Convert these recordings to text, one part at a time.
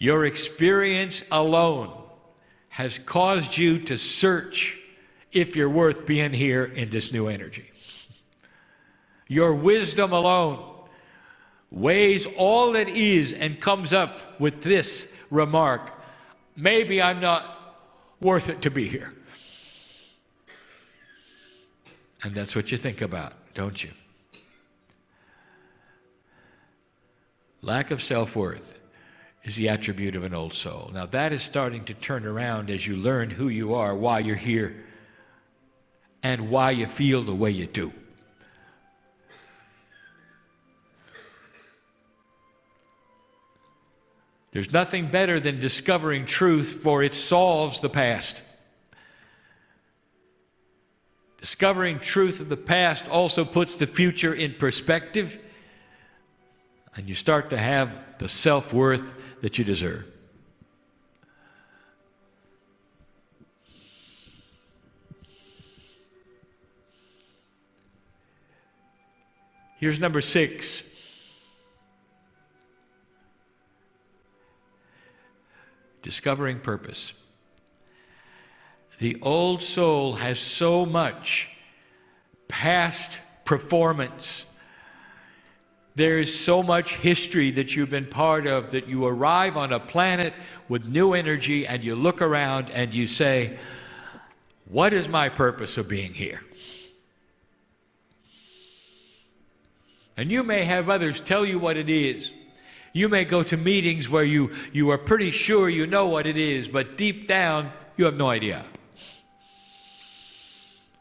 Your experience alone has caused you to search if you're worth being here in this new energy. Your wisdom alone weighs all that is and comes up with this remark: maybe I'm not worth it to be here. And that's what you think about, don't you? Lack of self-worth is the attribute of an old soul. Now that is starting to turn around as you learn who you are, why you're here, and why you feel the way you do. There's nothing better than discovering truth, for it solves the past. Discovering truth of the past also puts the future in perspective, and you start to have the self-worth that you deserve. Here's number 6. Discovering purpose. The old soul has so much past performance. There is so much history that you've been part of that you arrive on a planet with new energy and you look around and you say, what is my purpose of being here? And you may have others tell you what it is. You may go to meetings where you are pretty sure you know what it is, but deep down, you have no idea.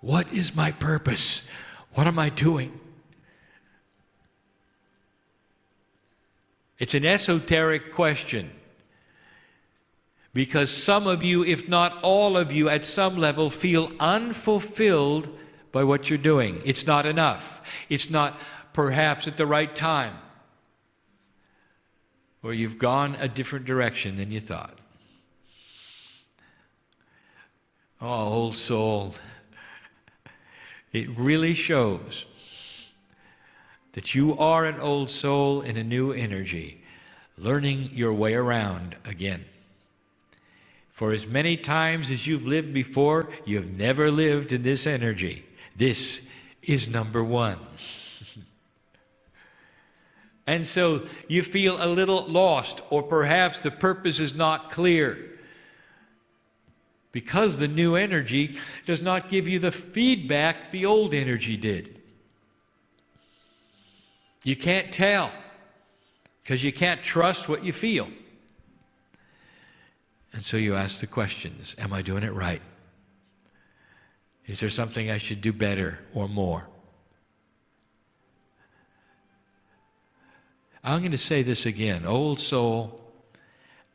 What is my purpose? What am I doing? It's an esoteric question, because some of you, if not all of you, at some level feel unfulfilled by what you're doing. It's not enough. It's not perhaps at the right time, or you've gone a different direction than you thought. Oh, old soul, it really shows that you are an old soul in a new energy, learning your way around again. For as many times as you've lived before, you've never lived in this energy. This is number 1. And so you feel a little lost, or perhaps the purpose is not clear, because the new energy does not give you the feedback the old energy did. You can't tell, because you can't trust what you feel. And so you ask the questions: am I doing it right? Is there something I should do better or more? I'm going to say this again. Old soul,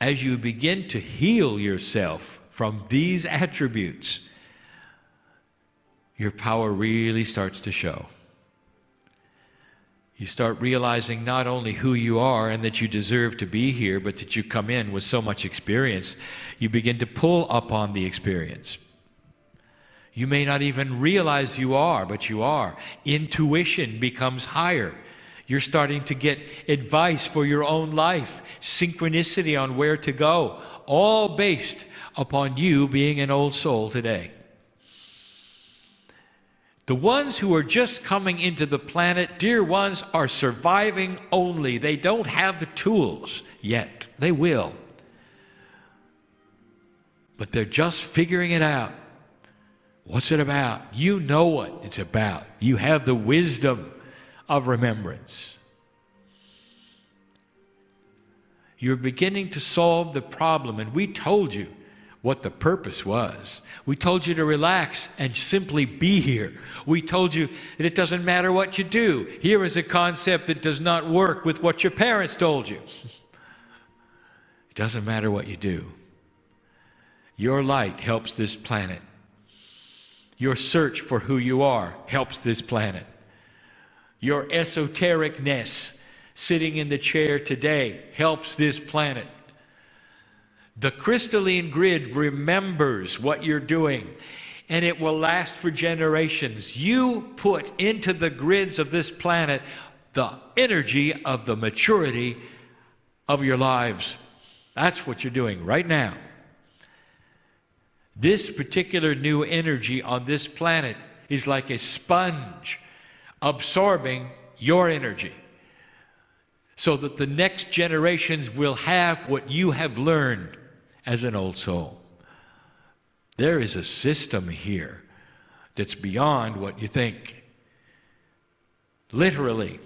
as you begin to heal yourself from these attributes, your power really starts to show. You start realizing not only who you are and that you deserve to be here, but that you come in with so much experience. You begin to pull upon the experience. You may not even realize you are, but you are. Intuition becomes higher. You're starting to get advice for your own life, synchronicity on where to go, all based upon you being an old soul today. The ones who are just coming into the planet, dear ones, are surviving only. They don't have the tools yet. They will. But they're just figuring it out. What's it about? You know what it's about. You have the wisdom of remembrance. You're beginning to solve the problem, and we told you what the purpose was. We told you to relax and simply be here. We told you that it doesn't matter what you do. Here is a concept that does not work with what your parents told you. It doesn't matter what you do. Your light helps this planet. Your search for who you are helps this planet. Your esotericness sitting in the chair today helps this planet. The crystalline grid remembers what you're doing, and it will last for generations. You put into the grids of this planet the energy of the maturity of your lives. That's what you're doing right now. This particular new energy on this planet is like a sponge absorbing your energy, so that the next generations will have what you have learned as an old soul. There is a system here that's beyond what you think. Literally,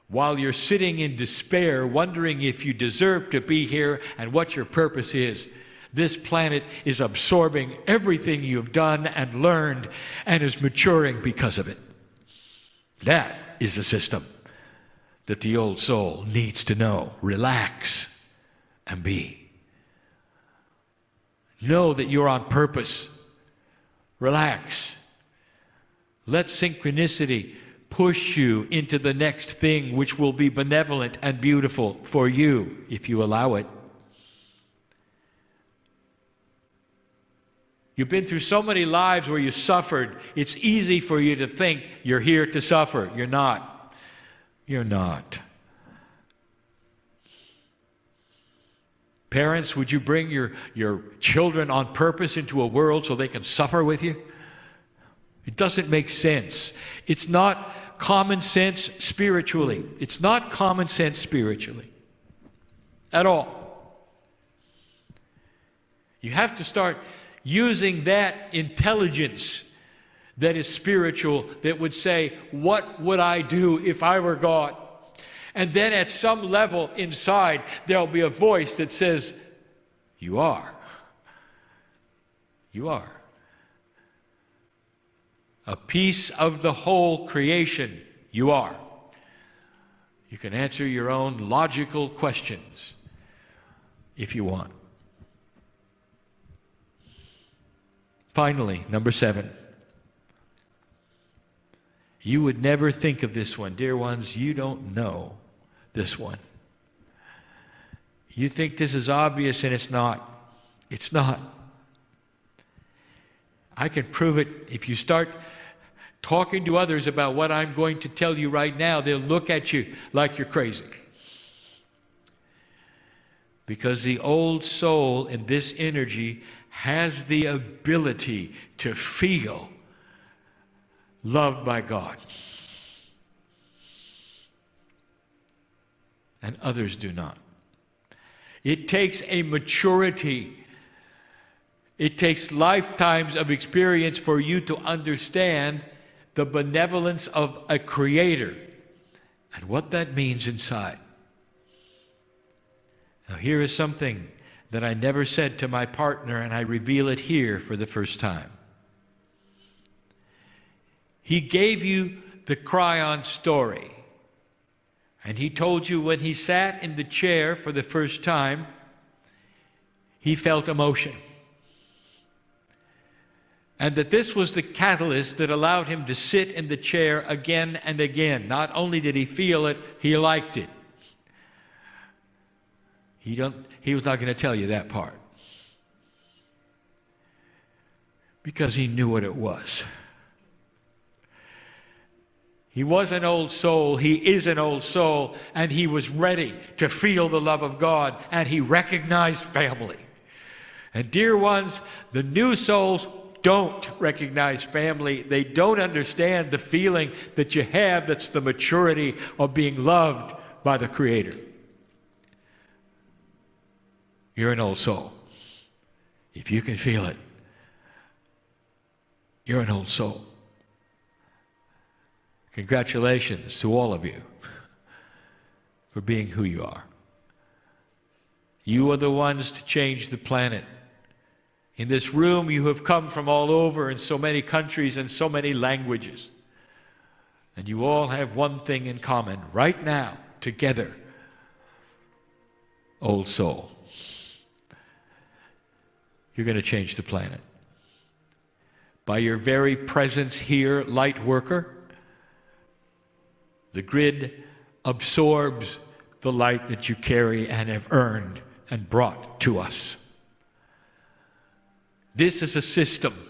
while you're sitting in despair, wondering if you deserve to be here and what your purpose is, this planet is absorbing everything you've done and learned and is maturing because of it. That is the system that the old soul needs to know. Relax and be. Know that you're on purpose. Relax. Let synchronicity push you into the next thing, which will be benevolent and beautiful for you if you allow it. You've been through so many lives where you suffered. It's easy for you to think you're here to suffer. You're not. You're not. Parents, would you bring your children on purpose into a world so they can suffer with you? It doesn't make sense. It's not common sense spiritually. It's not common sense spiritually at all. You have to start using that intelligence that is spiritual, that would say, what would I do if I were God? And then at some level inside, there'll be a voice that says, you are. You are. A piece of the whole creation, you are. You can answer your own logical questions if you want. Finally, number 7. You would never think of this one. Dear ones, you don't know this one. You think this is obvious, and it's not. It's not. I can prove it. If you start talking to others about what I'm going to tell you right now, they'll look at you like you're crazy. Because the old soul in this energy has the ability to feel loved by God. And others do not. It takes a maturity. It takes lifetimes of experience for you to understand the benevolence of a creator and what that means inside. Now, here is something that I never said to my partner, and I reveal it here for the first time. He gave you the Kryon story. And he told you when he sat in the chair for the first time, he felt emotion. And that this was the catalyst that allowed him to sit in the chair again and again. Not only did he feel it, he liked it. He was not going to tell you that part. Because he knew what it was. He was an old soul, he is an old soul, and he was ready to feel the love of God, and he recognized family. And dear ones, the new souls don't recognize family. They don't understand the feeling that you have that's the maturity of being loved by the Creator. You're an old soul. If you can feel it, you're an old soul. Congratulations to all of you for being who you are. You are the ones to change the planet. In this room, you have come from all over in so many countries and so many languages. And you all have one thing in common right now, together. Old soul. You're going to change the planet. By your very presence here, light worker, the grid absorbs the light that you carry and have earned and brought to us. This is a system.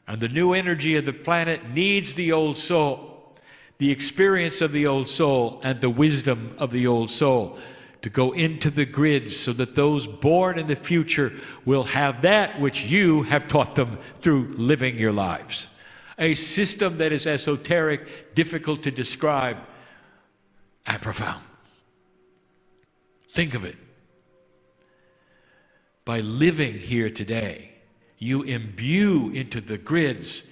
And the new energy of the planet needs the old soul, the experience of the old soul, and the wisdom of the old soul to go into the grids so that those born in the future will have that which you have taught them through living your lives. A system that is esoteric, difficult to describe, and profound. Think of it. By living here today, you imbue into the grids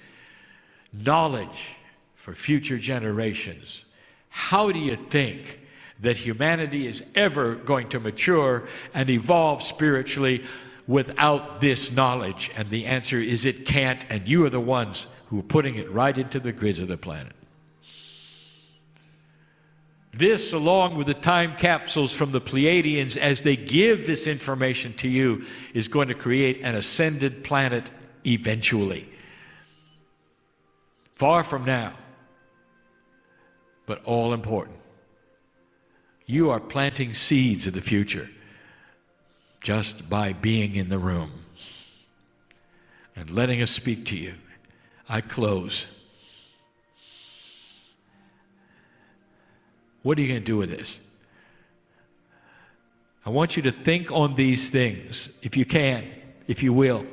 knowledge for future generations. How do you think that humanity is ever going to mature and evolve spiritually without this knowledge? And the answer is it can't, and you are the ones who are putting it right into the grids of the planet. This, along with the time capsules from the Pleiadians, as they give this information to you, is going to create an ascended planet eventually. Far from now, but all important. You are planting seeds of the future just by being in the room and letting us speak to you. I close. What are you going to do with this? I want you to think on these things, if you can, if you will.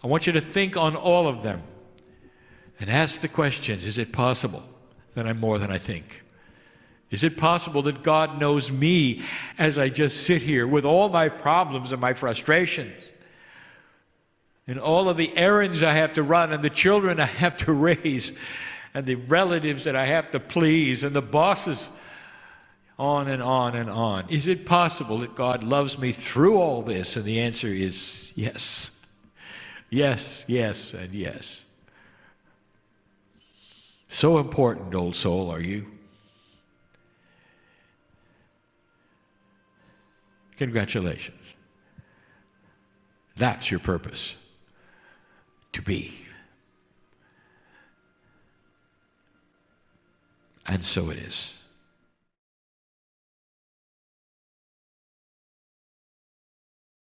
I want you to think on all of them and ask the questions. Is it possible that I'm more than I think? Is it possible that God knows me as I just sit here with all my problems and my frustrations and all of the errands I have to run and the children I have to raise and the relatives that I have to please, and the bosses, on and on and on. Is it possible that God loves me through all this? And the answer is yes. Yes, yes, and yes. So important, old soul, are you? Congratulations. That's your purpose, to be. And so it is.